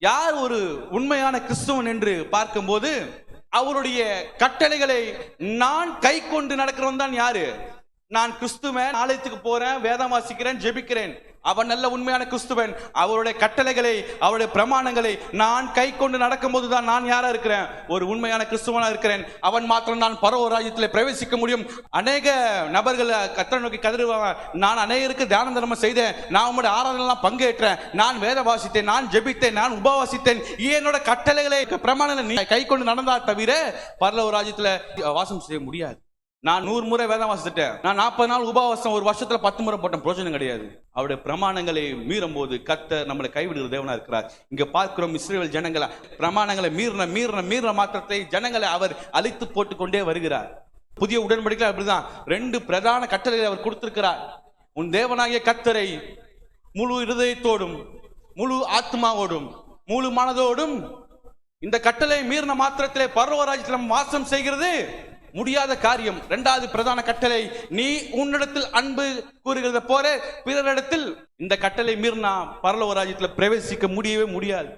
யார் ஒரு உண்மையான கிறிஸ்துவன் என்று பார்க்கும்போது அவருடைய கட்டளைகளை நான் கை கொண்டு நடக்கிறவன் தான் யாரு? நான் கிறிஸ்துவன், ஆலயத்துக்கு போறேன், வேதம் வாசிக்கிறேன், ஜெபிக்கிறேன். அவன் நல்ல உண்மையான கிறிஸ்துவன். அவருடைய கட்டளைகளை, அவருடைய பிரமாணங்களை நான் கை கொண்டு நடக்கும் போதுதான் நான் யாரா இருக்கிறேன்? ஒரு உண்மையான கிறிஸ்துவனா இருக்கிறேன். அவன் மாத்திரம் தான் பரலோக ராஜ்யத்தில் பிரவேசிக்க முடியும். அநேக நபர்கள் கர்த்தரை நோக்கி கதறுவாங்க, நான் அநேகருக்கு தியான தர்மம் செய்தேன், நான் உங்களுடைய ஆராதனைலாம் பங்கேற்றேன், நான் வேத வாசித்தேன், நான் ஜெபித்தேன், நான் உபவாசித்தேன், என்னோட கட்டளைகளை பிரமாணங்களை கை கொண்டு நடந்தா தவிர பரலோக ராஜ்யத்தில் வாசம் செய்ய முடியாது. நான் 100 முறை வேதம் வாசிட்டேன், நான் 40 நாள் உபவாசம் ஒரு வருஷத்துல 10 முறை போட்ட பிரயோஜனம் கிடையாது. அவருடைய பிரமாணங்களை மீறும் போது கர்த்தர் நம்மளை கைவிடுகிற தேவனா இருக்கிறார். இங்க பார்க்கிறோம், இஸ்ரவேல் ஜனங்களை பிரமாணங்களை மீறின மாத்திரத்தை ஜனங்களை அவர் அழித்து போட்டு கொண்டே வருகிறார். புதிய உடன்படிக்கை அப்படிதான் 2 பிரதான கட்டளைகளை அவர் கொடுத்திருக்கிறார். உன் தேவனாகிய கர்த்தரை முழு இருதயத்தோடும், முழு ஆத்மாவோடும், முழு மனதோடும். இந்த கட்டளை மீறின மாத்திரத்திலே பரலோக ராஜ்யத்தில் வாசம் செய்கிறது முடியாத காரியம். 2வது பிரதான கட்டளை, நீ உன்னிடத்தில் அன்பு கூறுகிறத போல பிறரிடத்தில். இந்த கட்டளை மீறினா பரலோக ராஜ்யத்தில் பிரவேசிக்க முடியவே முடியாது.